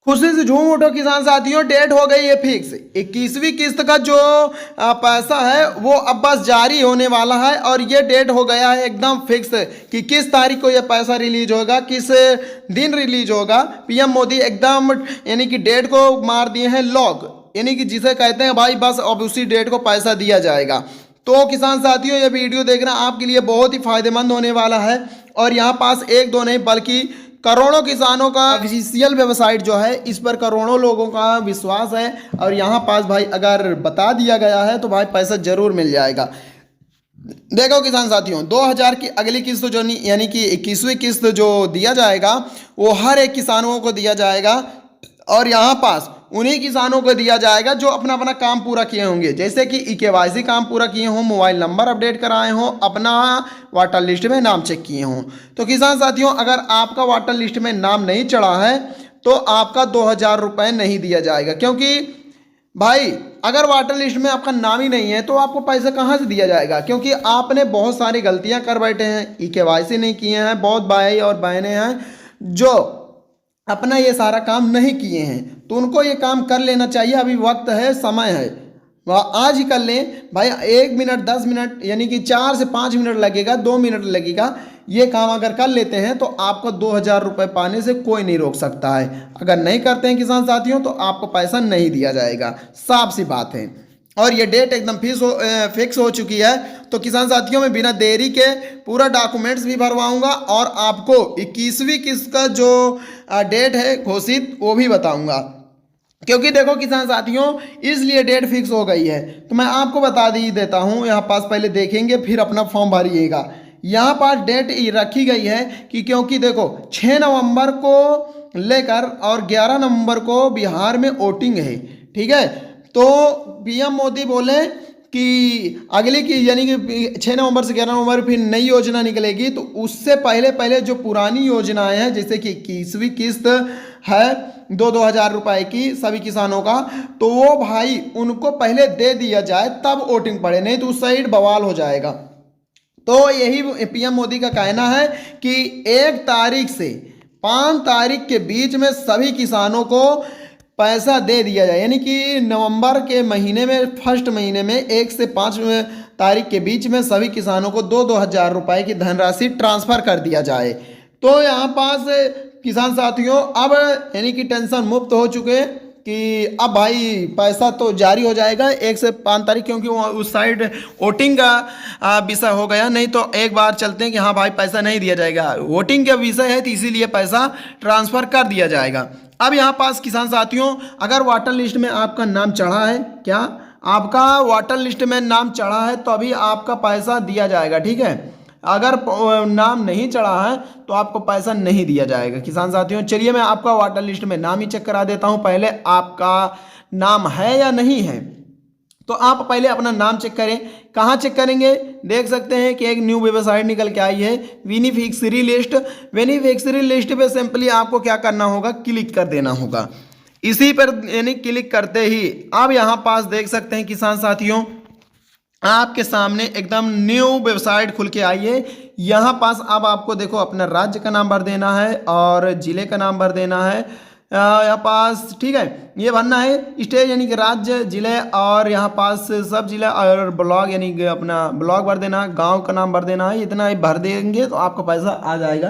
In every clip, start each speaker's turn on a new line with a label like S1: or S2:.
S1: खुशी से झूम उठो किसान साथियों, डेट हो गई है फिक्स। 21वीं किस्त का जो पैसा है वो अब बस जारी होने वाला है और ये डेट हो गया है एकदम फिक्स कि किस तारीख को ये पैसा रिलीज होगा, किस दिन रिलीज होगा। पीएम मोदी एकदम यानी कि डेट को मार दिए हैं लॉक, यानी कि जिसे कहते हैं भाई बस अब उसी डेट को पैसा दिया जाएगा। तो किसान साथियों ये वीडियो देखना आपके लिए बहुत ही फायदेमंद होने वाला है और यहाँ पास एक दो नहीं बल्कि करोड़ों किसानों का ऑफिशियल वेबसाइट जो है इस पर करोड़ों लोगों का विश्वास है और यहाँ पास भाई अगर बता दिया गया है तो भाई पैसा जरूर मिल जाएगा। देखो किसान साथियों 2000 की अगली किस्त जो यानी कि 21वीं किस्त जो दिया जाएगा वो हर एक किसानों को दिया जाएगा और यहाँ पास उन्हीं किसानों को दिया जाएगा जो अपना अपना काम पूरा किए होंगे, जैसे कि केवाईसी काम पूरा किए हों, मोबाइल नंबर अपडेट कराए हों, अपना वाटर लिस्ट में नाम चेक किए हों। तो किसान साथियों अगर आपका वाटर लिस्ट में नाम नहीं चढ़ा है तो आपका 2000 रुपये नहीं दिया जाएगा, क्योंकि भाई अगर वाटर लिस्ट में आपका नाम ही नहीं है तो आपको पैसा कहाँ से दिया जाएगा, क्योंकि आपने बहुत सारी गलतियाँ कर बैठे हैं, केवाईसी नहीं किए हैं। बहुत भाई और बहनें हैं जो अपना ये सारा काम नहीं किए हैं तो उनको ये काम कर लेना चाहिए। अभी वक्त है, समय है, वह आज ही कर लें भाई। 1 मिनट 10 मिनट यानी कि 4 से 5 मिनट लगेगा, 2 मिनट लगेगा, ये काम अगर कर लेते हैं तो आपको 2000 रुपये पाने से कोई नहीं रोक सकता है। अगर नहीं करते हैं किसान साथियों तो आपको पैसा नहीं दिया जाएगा, साफ सी बात है। और ये डेट एकदम फिक्स हो चुकी है। तो किसान साथियों में बिना देरी के पूरा डॉक्यूमेंट्स भी भरवाऊंगा और आपको 21वीं किस्त का जो डेट है घोषित वो भी बताऊंगा, क्योंकि देखो किसान साथियों इसलिए डेट फिक्स हो गई है। तो मैं आपको बता देता हूँ, यहाँ पास पहले देखेंगे फिर अपना फॉर्म भरिएगा। यहाँ पास डेट रखी गई है कि क्योंकि देखो 6 नवंबर को लेकर और 11 नवंबर को बिहार में वोटिंग है, ठीक है। तो पीएम मोदी बोले कि अगली की यानी कि 6 नवंबर से 11 नवंबर फिर नई योजना निकलेगी, तो उससे पहले पहले जो पुरानी योजनाएं हैं जैसे कि 21वीं किस्त है 2-2 हज़ार रुपए की सभी किसानों का, तो वो भाई उनको पहले दे दिया जाए तब वोटिंग पड़े, नहीं तो उस साइड बवाल हो जाएगा। तो यही पीएम मोदी का कहना है कि 1 तारीख से 5 तारीख के बीच में सभी किसानों को पैसा दे दिया जाए, यानी कि नवंबर के महीने में फर्स्ट महीने में 1 से 5 तारीख के बीच में सभी किसानों को 2-2 हज़ार रुपए की धनराशि ट्रांसफ़र कर दिया जाए। तो यहाँ पास किसान साथियों अब यानी कि टेंशन मुक्त हो चुके कि अब भाई पैसा तो जारी हो जाएगा 1 से 5 तारीख, क्योंकि उस साइड वोटिंग का विषय हो गया। नहीं तो एक बार चलते हैं कि हाँ भाई पैसा नहीं दिया जाएगा, वोटिंग का विषय है तो इसीलिए पैसा ट्रांसफ़र कर दिया जाएगा। अब यहाँ पास किसान साथियों अगर वाटर लिस्ट में आपका नाम चढ़ा है, क्या आपका वाटर लिस्ट में नाम चढ़ा है तो अभी आपका पैसा दिया जाएगा, ठीक है। अगर नाम नहीं चढ़ा है तो आपको पैसा नहीं दिया जाएगा किसान साथियों। चलिए मैं आपका वाटर लिस्ट में नाम ही चेक करा देता हूँ, पहले आपका नाम है या नहीं है। तो आप पहले अपना नाम चेक करें। कहाँ चेक करेंगे, देख सकते हैं कि एक न्यू वेबसाइट निकल के आई है बेनिफिशियरी लिस्ट। बेनिफिशियरी लिस्ट पे सिंपली आपको क्या करना होगा, क्लिक कर देना होगा। इसी पर यानी क्लिक करते ही आप यहाँ पास देख सकते हैं किसान साथियों आपके सामने एकदम न्यू वेबसाइट खुल के आई है। यहाँ पास अब आपको देखो अपना राज्य का नाम भर देना है और ज़िले का नाम भर देना है यहाँ पास, ठीक है। ये भरना है स्टेट यानी कि राज्य, जिले और यहाँ पास सब जिला और ब्लॉक यानी कि अपना ब्लॉक भर देना, गांव का नाम भर देना है। इतना ही भर देंगे तो आपका पैसा आ जाएगा।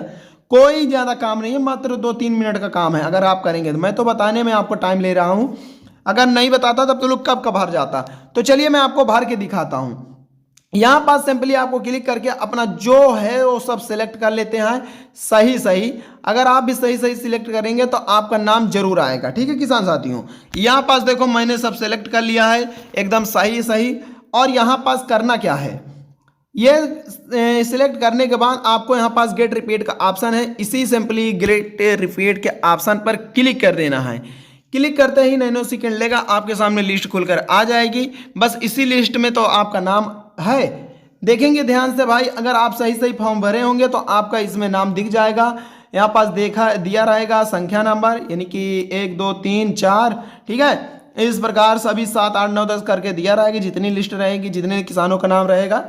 S1: कोई ज़्यादा काम नहीं है, मात्र 2-3 मिनट का काम है अगर आप करेंगे तो। मैं तो बताने में आपको टाइम ले रहा हूँ, अगर नहीं बताता तब तो लोग कब भर जाता। तो चलिए मैं आपको भर के दिखाता हूँ। यहाँ पास सिंपली आपको क्लिक करके अपना जो है वो सब सिलेक्ट कर लेते हैं सही। अगर आप भी सही सिलेक्ट करेंगे तो आपका नाम जरूर आएगा, ठीक है किसान साथियों। यहाँ पास देखो मैंने सब सिलेक्ट कर लिया है एकदम सही। और यहाँ पास करना क्या है, ये सिलेक्ट करने के बाद आपको यहाँ पास गेट रिपीट का ऑप्शन है, इसी सिंपली गेट रिपीट के ऑप्शन पर क्लिक कर देना है। क्लिक करते ही नैनो सेकंड लेगा, आपके सामने लिस्ट खुलकर आ जाएगी। बस इसी लिस्ट में तो आपका नाम है। देखेंगे ध्यान से भाई, अगर आप सही फॉर्म भरे होंगे तो आपका इसमें नाम दिख जाएगा। यहाँ पास दिया रहेगा संख्या नंबर यानी कि 1 2 3 4, ठीक है। इस प्रकार सभी 7 8 9 10 करके दिया रहेगा, जितनी लिस्ट रहेगी जितने किसानों का नाम रहेगा।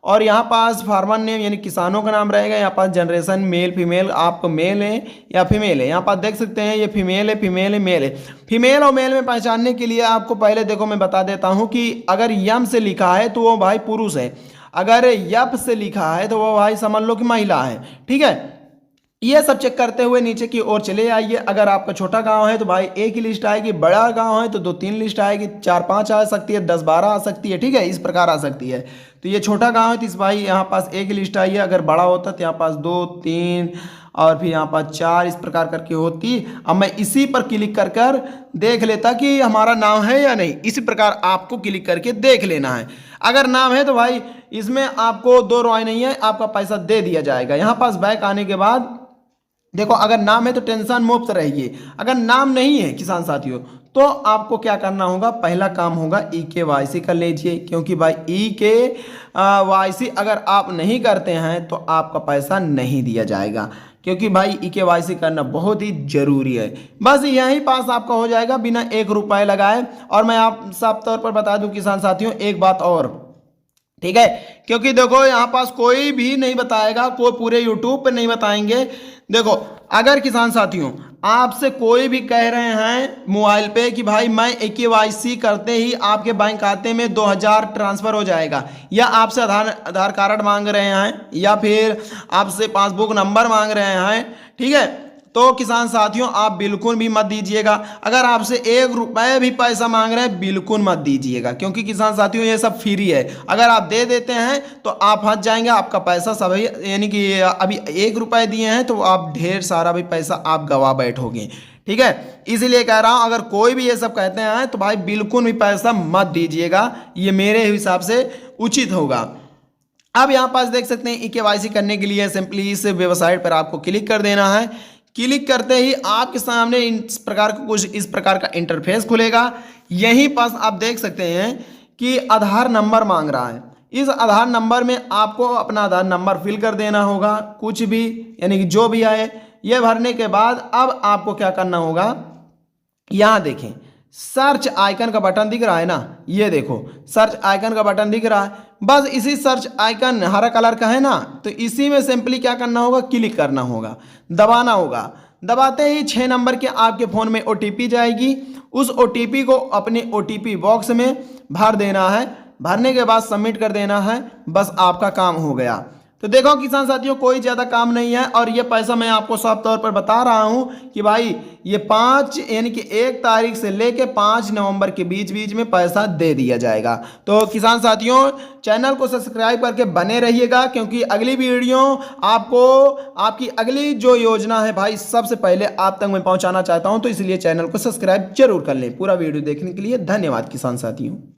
S1: और यहाँ पास फार्मर नेम यानी किसानों का नाम रहेगा। यहाँ पास जनरेशन मेल फीमेल, आपको मेल है या फीमेल है। यहाँ पास देख सकते हैं ये फीमेल है, फीमेल है, मेल है। फीमेल और मेल में पहचानने के लिए आपको पहले देखो मैं बता देता हूँ कि अगर यम से लिखा है तो वो भाई पुरुष है, अगर यप से लिखा है तो वो भाई समझ लो कि महिला है। ठीक है, ये सब चेक करते हुए नीचे की ओर चले आइए। अगर आपका छोटा गांव है तो भाई एक ही लिस्ट आएगी, बड़ा गांव है तो 2-3 लिस्ट आएगी, 4-5 आ सकती है, 10-12 आ सकती है। ठीक है, इस प्रकार आ सकती है। तो ये छोटा गांव है तो इस भाई यहाँ पास एक ही लिस्ट आई है, अगर बड़ा होता तो यहाँ पास 2-3 और फिर यहाँ पास 4 इस प्रकार करके होती। अब मैं इसी पर क्लिक कर कर देख लेता कि हमारा नाम है या नहीं। इसी प्रकार आपको क्लिक करके देख लेना है। अगर नाम है तो भाई इसमें आपको 2 राय नहीं है, आपका पैसा दे दिया जाएगा। यहाँ पास बैक आने के बाद देखो, अगर नाम है तो टेंशन मुक्त रहिए। अगर नाम नहीं है किसान साथियों तो आपको क्या करना होगा, पहला काम होगा EKYC कर लीजिए, क्योंकि भाई EKYC अगर आप नहीं करते हैं तो आपका पैसा नहीं दिया जाएगा, क्योंकि भाई EKYC करना बहुत ही जरूरी है। बस यहीं पास आपका हो जाएगा बिना 1 रुपए लगाए। और मैं आप साफ तौर पर बता दूं किसान साथियों एक बात और, ठीक है, क्योंकि देखो यहाँ पास कोई भी नहीं बताएगा, कोई पूरे यूट्यूब पे नहीं बताएंगे। देखो, अगर किसान साथियों आपसे कोई भी कह रहे हैं मोबाइल पे कि भाई मैं EKYC करते ही आपके बैंक खाते में 2000 ट्रांसफर हो जाएगा, या आपसे आधार कार्ड मांग रहे हैं, या फिर आपसे पासबुक नंबर मांग रहे हैं, ठीक है, तो किसान साथियों आप बिल्कुल भी मत दीजिएगा। अगर आपसे 1 रुपए भी पैसा मांग रहे हैं बिल्कुल मत दीजिएगा, क्योंकि किसान साथियों ये सब फ्री है। अगर आप दे देते हैं तो आप फंस जाएंगे, आपका पैसा सभी यानी कि अभी 1 रुपए दिए हैं तो आप ढेर सारा भी पैसा आप गवा बैठोगे। ठीक है, इसीलिए कह रहा हूं अगर कोई भी ये सब कहते हैं तो भाई बिल्कुल भी पैसा मत दीजिएगा, ये मेरे हिसाब से उचित होगा। अब यहाँ पास देख सकते हैं EKYC करने के लिए सिंपली इस वेबसाइट पर आपको क्लिक कर देना है। क्लिक करते ही आपके सामने इस प्रकार का कुछ इस प्रकार का इंटरफेस खुलेगा। यहीं पास आप देख सकते हैं कि आधार नंबर मांग रहा है। इस आधार नंबर में आपको अपना आधार नंबर फिल कर देना होगा, कुछ भी यानी कि जो भी आए। ये भरने के बाद अब आपको क्या करना होगा, यहाँ देखें सर्च आइकन का बटन दिख रहा है ना, ये देखो सर्च आइकन का बटन दिख रहा है। बस इसी सर्च आइकन हरा कलर का है ना, तो इसी में सिंपली क्या करना होगा, क्लिक करना होगा, दबाना होगा। दबाते ही 6 नंबर के आपके फ़ोन में OTP जाएगी। उस OTP को अपने OTP बॉक्स में भर देना है। भरने के बाद सबमिट कर देना है, बस आपका काम हो गया। तो देखो किसान साथियों कोई ज़्यादा काम नहीं है। और ये पैसा मैं आपको साफ तौर पर बता रहा हूँ कि भाई ये 5 यानी कि 1 तारीख से लेके 5 नवंबर के बीच में पैसा दे दिया जाएगा। तो किसान साथियों चैनल को सब्सक्राइब करके बने रहिएगा, क्योंकि अगली वीडियो आपको आपकी अगली जो योजना है भाई सबसे पहले आप तक मैं पहुँचाना चाहता हूँ। तो इसलिए चैनल को सब्सक्राइब जरूर कर लें। पूरा वीडियो देखने के लिए धन्यवाद किसान साथियों।